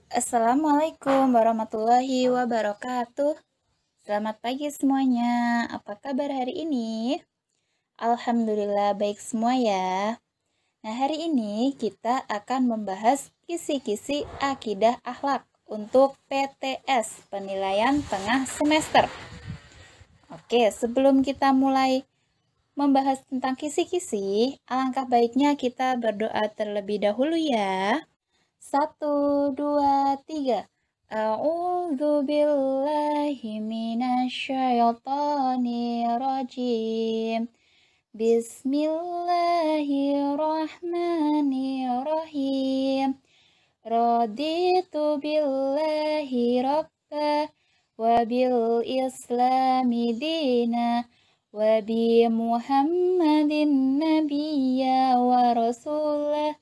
Assalamualaikum warahmatullahi wabarakatuh. Selamat pagi semuanya. Apa kabar hari ini? Alhamdulillah baik semua ya. Nah, hari ini kita akan membahas kisi-kisi akidah akhlak untuk PTS, penilaian tengah semester. Oke, sebelum kita mulai membahas tentang kisi-kisi, alangkah baiknya kita berdoa terlebih dahulu ya. 1, 2, 3. A'udzu billahi minasyaitonir rajim. Bismillahirrahmanirrahim. Raditu billahi rabba wa bil islami dina wa bi Muhammadin nabiyya wa rasulah.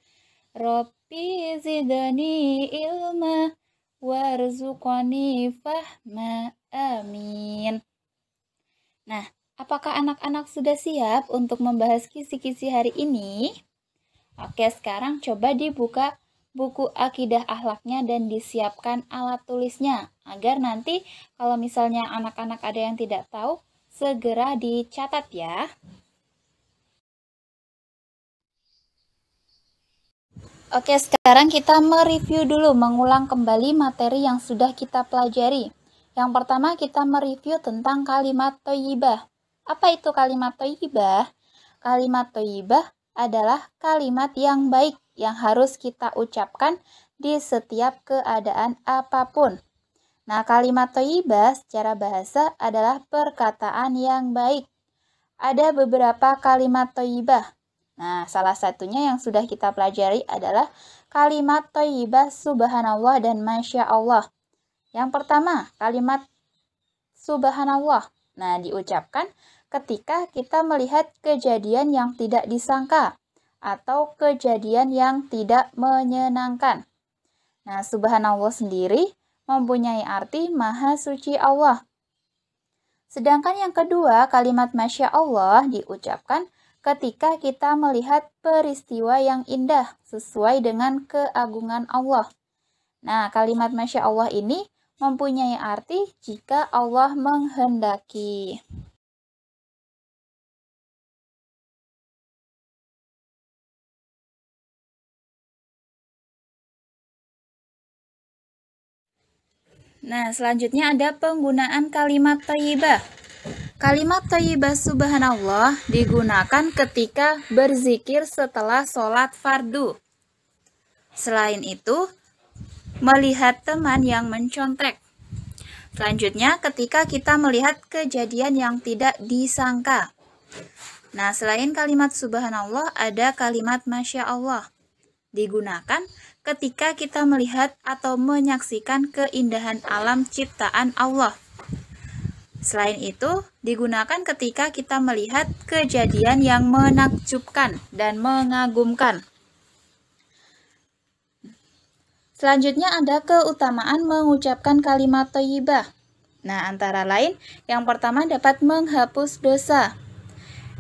Rabbi zidni ilma warzuqani fahma. Amin. Nah, apakah anak-anak sudah siap untuk membahas kisi-kisi hari ini? Oke, sekarang coba dibuka buku akidah akhlaknya dan disiapkan alat tulisnya agar nanti kalau misalnya anak-anak ada yang tidak tahu, segera dicatat ya. Oke, sekarang kita mereview dulu, mengulang kembali materi yang sudah kita pelajari. Yang pertama kita mereview tentang kalimat thayyibah. Apa itu kalimat thayyibah? Kalimat thayyibah adalah kalimat yang baik yang harus kita ucapkan di setiap keadaan apapun. Nah, kalimat thayyibah secara bahasa adalah perkataan yang baik. Ada beberapa kalimat thayyibah. Nah, salah satunya yang sudah kita pelajari adalah kalimat thayyibah subhanallah dan masya Allah. Yang pertama, kalimat subhanallah. Nah, diucapkan ketika kita melihat kejadian yang tidak disangka atau kejadian yang tidak menyenangkan. Nah, subhanallah sendiri mempunyai arti maha suci Allah. Sedangkan yang kedua, kalimat masya Allah diucapkan ketika kita melihat peristiwa yang indah sesuai dengan keagungan Allah. Nah, kalimat masya Allah ini mempunyai arti jika Allah menghendaki. Nah, selanjutnya ada penggunaan kalimat thayyibah. Kalimat thayyibah subhanallah digunakan ketika berzikir setelah sholat fardu. Selain itu, melihat teman yang mencontrek. Selanjutnya, ketika kita melihat kejadian yang tidak disangka. Nah, selain kalimat subhanallah, ada kalimat masya Allah. Digunakan ketika kita melihat atau menyaksikan keindahan alam ciptaan Allah. Selain itu, digunakan ketika kita melihat kejadian yang menakjubkan dan mengagumkan. Selanjutnya ada keutamaan mengucapkan kalimat thayyibah. Nah, antara lain, yang pertama dapat menghapus dosa.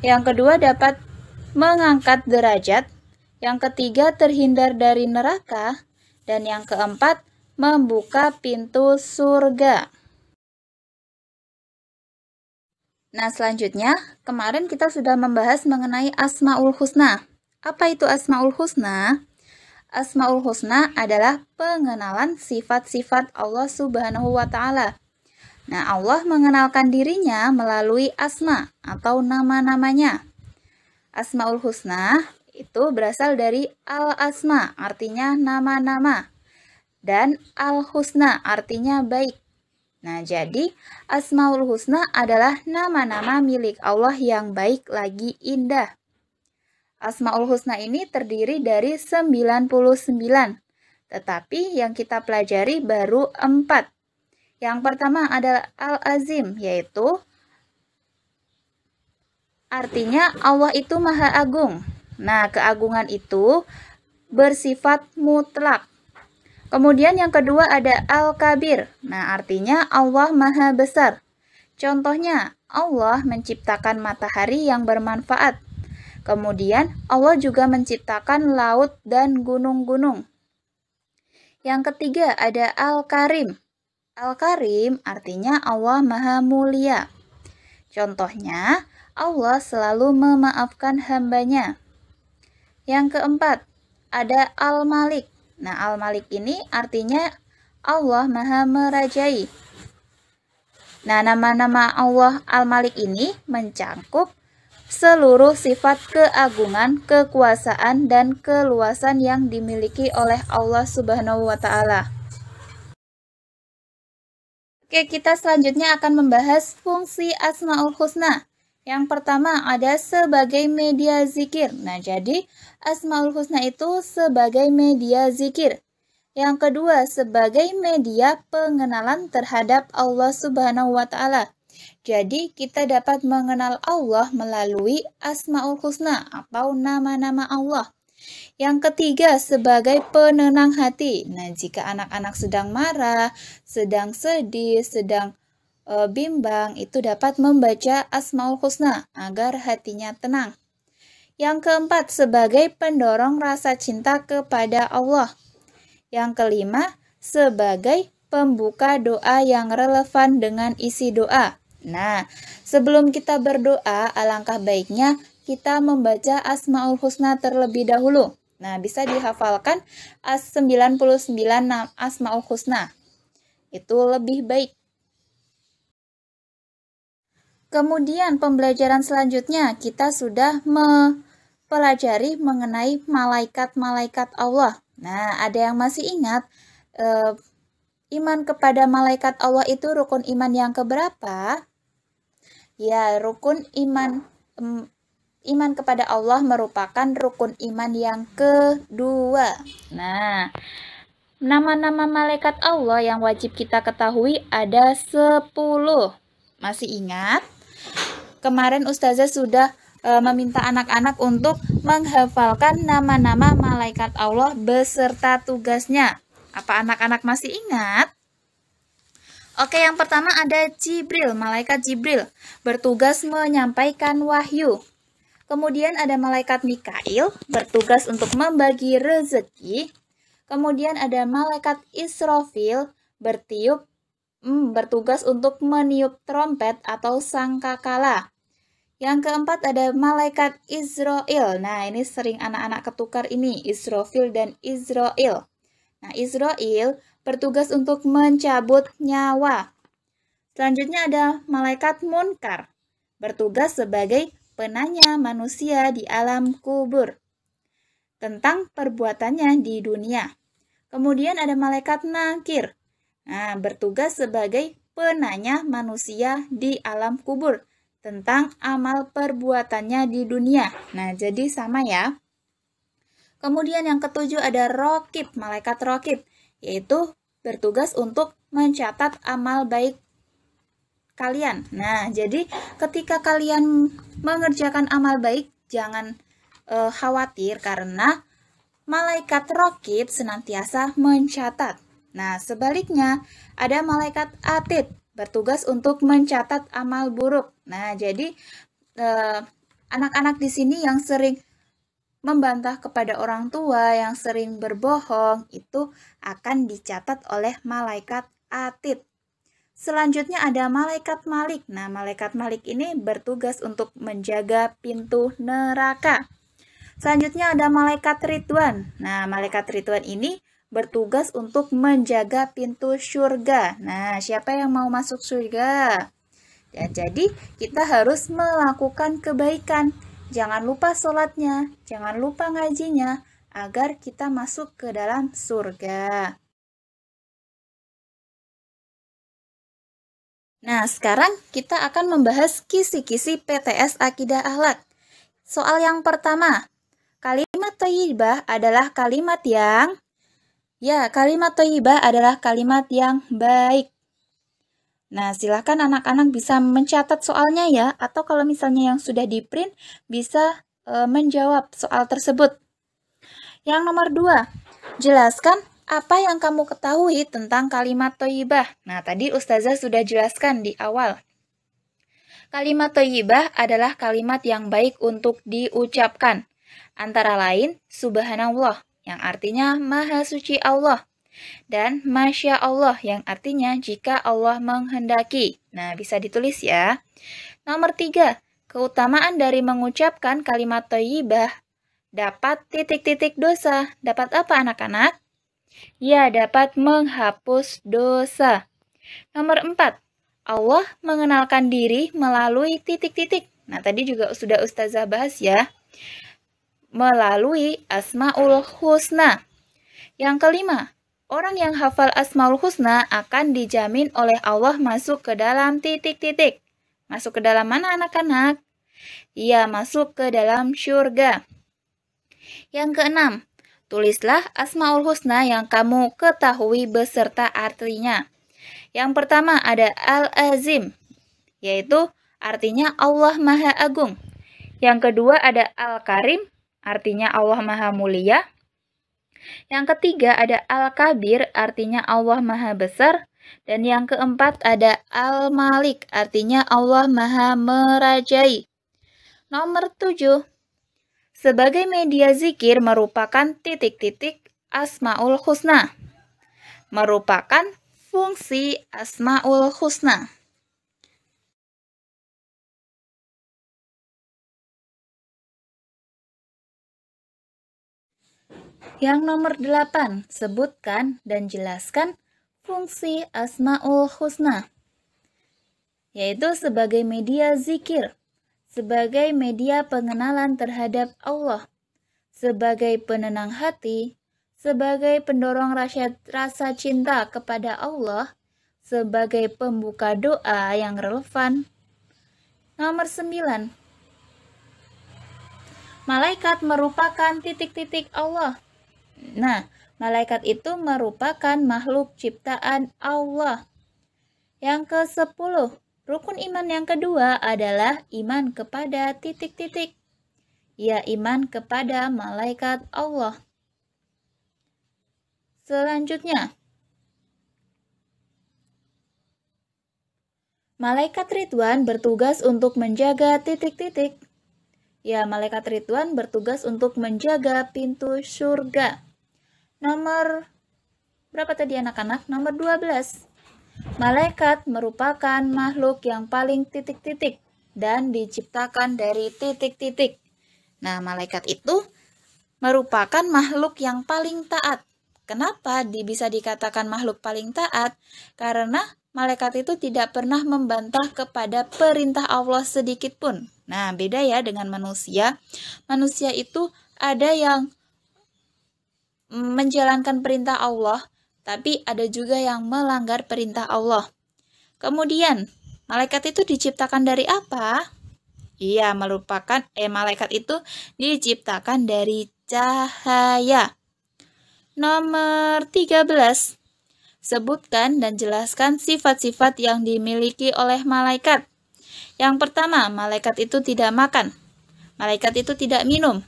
Yang kedua dapat mengangkat derajat. Yang ketiga terhindar dari neraka. Dan yang keempat membuka pintu surga. Nah, selanjutnya, kemarin kita sudah membahas mengenai Asmaul Husna. Apa itu Asmaul Husna? Asmaul Husna adalah pengenalan sifat-sifat Allah Subhanahu wa Ta'ala. Nah, Allah mengenalkan dirinya melalui asma atau nama-namanya. Asmaul Husna itu berasal dari al-asma, artinya nama-nama. Dan al-husna, artinya baik. Nah, jadi Asmaul Husna adalah nama-nama milik Allah yang baik lagi indah. Asmaul Husna ini terdiri dari 99, tetapi yang kita pelajari baru 4. Yang pertama adalah Al-Azim, yaitu artinya Allah itu Maha Agung. Nah, keagungan itu bersifat mutlak. Kemudian yang kedua ada Al-Kabir. Nah, artinya Allah Maha Besar. Contohnya, Allah menciptakan matahari yang bermanfaat. Kemudian, Allah juga menciptakan laut dan gunung-gunung. Yang ketiga ada Al-Karim. Al-Karim artinya Allah Maha Mulia. Contohnya, Allah selalu memaafkan hambanya. Yang keempat, ada Al-Malik. Nah, Al-Malik ini artinya Allah Maha Merajai. Nah, nama-nama Allah Al-Malik ini mencakup seluruh sifat keagungan, kekuasaan, dan keluasan yang dimiliki oleh Allah Subhanahu wa Ta'ala. Oke, kita selanjutnya akan membahas fungsi Asmaul Husna. Yang pertama ada sebagai media zikir. Nah, jadi Asmaul Husna itu sebagai media zikir. Yang kedua sebagai media pengenalan terhadap Allah Subhanahu wa Ta'ala. Jadi kita dapat mengenal Allah melalui Asmaul Husna atau nama-nama Allah. Yang ketiga sebagai penenang hati. Nah, jika anak-anak sedang marah, sedang sedih, sedang bimbang, itu dapat membaca Asmaul Husna agar hatinya tenang. Yang keempat sebagai pendorong rasa cinta kepada Allah. Yang kelima sebagai pembuka doa yang relevan dengan isi doa. Nah, sebelum kita berdoa, alangkah baiknya kita membaca Asmaul Husna terlebih dahulu. Nah, bisa dihafalkan 99 Asmaul Husna. Itu lebih baik. Kemudian pembelajaran selanjutnya kita sudah mempelajari mengenai malaikat-malaikat Allah. Nah, ada yang masih ingat iman kepada malaikat Allah itu rukun iman yang keberapa? Ya, rukun iman kepada Allah merupakan rukun iman yang kedua. Nah, nama-nama malaikat Allah yang wajib kita ketahui ada 10. Masih ingat? Kemarin Ustazah sudah meminta anak-anak untuk menghafalkan nama-nama malaikat Allah beserta tugasnya. Apa anak-anak masih ingat? Oke, yang pertama ada Jibril, malaikat Jibril, bertugas menyampaikan wahyu. Kemudian ada malaikat Mikail, bertugas untuk membagi rezeki. Kemudian ada malaikat Israfil, bertugas untuk meniup trompet atau sangkakala. Yang keempat ada malaikat Israel. Nah, ini sering anak-anak ketukar ini, Israfil dan Israel. Nah, Israel bertugas untuk mencabut nyawa. Selanjutnya ada malaikat Munkar, bertugas sebagai penanya manusia di alam kubur tentang perbuatannya di dunia. Kemudian ada malaikat Nakir. Nah, bertugas sebagai penanya manusia di alam kubur tentang amal perbuatannya di dunia. Nah, jadi sama ya. Kemudian yang ketujuh ada Rokib, malaikat Rokib, yaitu bertugas untuk mencatat amal baik kalian. Nah, jadi ketika kalian mengerjakan amal baik, jangan khawatir karena malaikat Rokib senantiasa mencatat. Nah, sebaliknya ada malaikat Atid, bertugas untuk mencatat amal buruk. Nah, jadi anak-anak di sini yang sering membantah kepada orang tua, yang sering berbohong, itu akan dicatat oleh malaikat Atid. Selanjutnya ada malaikat Malik. Nah, malaikat Malik ini bertugas untuk menjaga pintu neraka. Selanjutnya ada malaikat Ridwan. Nah, malaikat Ridwan ini bertugas untuk menjaga pintu surga. Nah, siapa yang mau masuk surga? Ya, jadi kita harus melakukan kebaikan. Jangan lupa sholatnya, jangan lupa ngajinya, agar kita masuk ke dalam surga. Nah, sekarang kita akan membahas kisi-kisi PTS Akidah Akhlak. Soal yang pertama, kalimat thayyibah adalah kalimat yang kalimat thayyibah adalah kalimat yang baik. Nah, silahkan anak-anak bisa mencatat soalnya ya, atau kalau misalnya yang sudah di-print bisa menjawab soal tersebut. Yang nomor 2, jelaskan apa yang kamu ketahui tentang kalimat thayyibah. Nah, tadi Ustazah sudah jelaskan di awal. Kalimat thayyibah adalah kalimat yang baik untuk diucapkan. Antara lain, Subhanallah, yang artinya Maha Suci Allah. Dan Masya Allah yang artinya jika Allah menghendaki. Nah, bisa ditulis ya. Nomor 3, keutamaan dari mengucapkan kalimat thayyibah dapat titik-titik dosa. Dapat apa anak-anak? Ya, dapat menghapus dosa. Nomor 4, Allah mengenalkan diri melalui titik-titik. Nah, tadi juga sudah Ustazah bahas ya. Melalui Asmaul Husna. Yang kelima, orang yang hafal Asmaul Husna akan dijamin oleh Allah masuk ke dalam titik-titik. Masuk ke dalam mana anak-anak? Iya, masuk ke dalam syurga. Yang keenam, tulislah Asmaul Husna yang kamu ketahui beserta artinya. Yang pertama ada Al-Azim, yaitu artinya Allah Maha Agung. Yang kedua ada Al-Karim, artinya Allah Maha Mulia. Yang ketiga ada Al-Kabir, artinya Allah Maha Besar. Dan yang keempat ada Al-Malik, artinya Allah Maha Merajai. Nomor 7, sebagai media zikir merupakan titik-titik Asmaul Husna. Merupakan fungsi Asmaul Husna. Yang nomor 8, sebutkan dan jelaskan fungsi Asmaul Husna, yaitu sebagai media zikir, sebagai media pengenalan terhadap Allah, sebagai penenang hati, sebagai pendorong rasa cinta kepada Allah, sebagai pembuka doa yang relevan. Nomor 9, malaikat merupakan titik-titik Allah. Nah, malaikat itu merupakan makhluk ciptaan Allah. Yang ke-10, rukun iman yang kedua adalah iman kepada titik-titik. Ya, iman kepada malaikat Allah. Selanjutnya, malaikat Ridwan bertugas untuk menjaga titik-titik. Ya, malaikat Ridwan bertugas untuk menjaga pintu surga. Nomor berapa tadi anak-anak? Nomor 12. Malaikat merupakan makhluk yang paling titik-titik dan diciptakan dari titik-titik. Nah, malaikat itu merupakan makhluk yang paling taat. Kenapa bisa dikatakan makhluk paling taat? Karena malaikat itu tidak pernah membantah kepada perintah Allah sedikit pun. Nah, beda ya dengan manusia. Manusia itu ada yang menjalankan perintah Allah, tapi ada juga yang melanggar perintah Allah. Kemudian, malaikat itu diciptakan dari apa? Iya, malaikat itu diciptakan dari cahaya. Nomor 13. Sebutkan dan jelaskan sifat-sifat yang dimiliki oleh malaikat. Yang pertama, malaikat itu tidak makan. Malaikat itu tidak minum.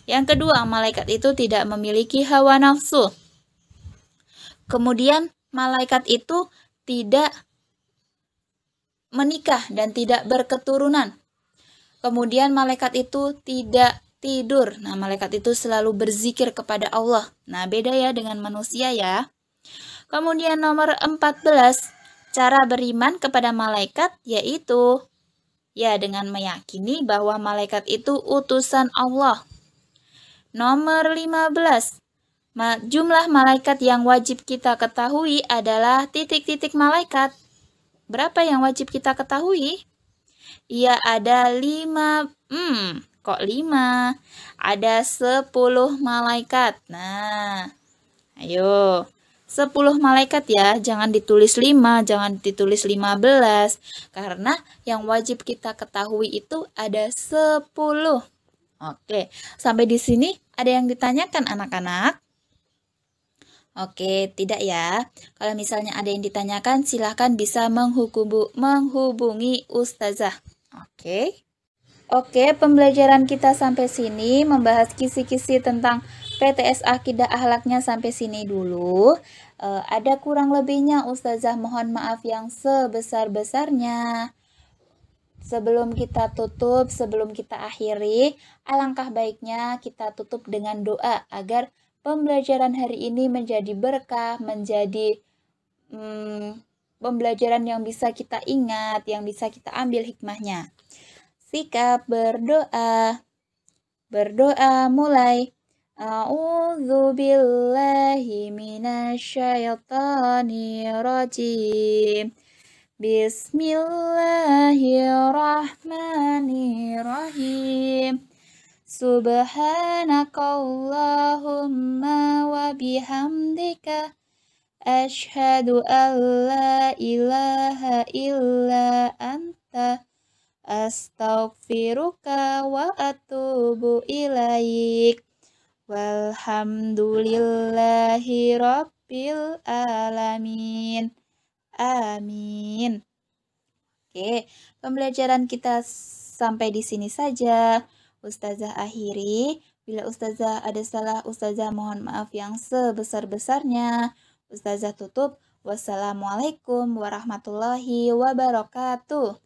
Yang kedua, malaikat itu tidak memiliki hawa nafsu. Kemudian, malaikat itu tidak menikah dan tidak berketurunan. Kemudian, malaikat itu tidak tidur. Nah, malaikat itu selalu berzikir kepada Allah. Nah, beda ya dengan manusia ya. Kemudian nomor 14, cara beriman kepada malaikat yaitu ya dengan meyakini bahwa malaikat itu utusan Allah. Nomor 15, jumlah malaikat yang wajib kita ketahui adalah titik-titik malaikat. Berapa yang wajib kita ketahui? Iya, ada 5. Kok 5? Ada 10 malaikat. Nah, ayo. 10 malaikat ya, jangan ditulis 5, jangan ditulis 15. Karena yang wajib kita ketahui itu ada 10. Oke, sampai di sini ada yang ditanyakan anak-anak? Oke, tidak ya. Kalau misalnya ada yang ditanyakan, silahkan bisa menghubungi Ustazah. Oke, pembelajaran kita sampai sini, membahas kisi-kisi tentang PTS Akidah Akhlaknya sampai sini dulu. Ada kurang lebihnya Ustazah mohon maaf yang sebesar-besarnya. Sebelum kita tutup, sebelum kita akhiri, alangkah baiknya kita tutup dengan doa agar pembelajaran hari ini menjadi berkah, menjadi pembelajaran yang bisa kita ingat, yang bisa kita ambil hikmahnya. Sikap berdoa. Berdoa mulai. A'udzu billahi minasyaitonir rajim. Bismillahirrahmanirrahim. Subhanakallahumma wa bihamdika asyhadu an la ilaha illa anta astaghfiruka wa atubu ilaik. Walhamdulillahi rabbil alamin. Amin. Oke, pembelajaran kita sampai di sini saja. Ustazah akhiri. Bila Ustazah ada salah, Ustazah mohon maaf yang sebesar-besarnya. Ustazah tutup. Wassalamualaikum warahmatullahi wabarakatuh.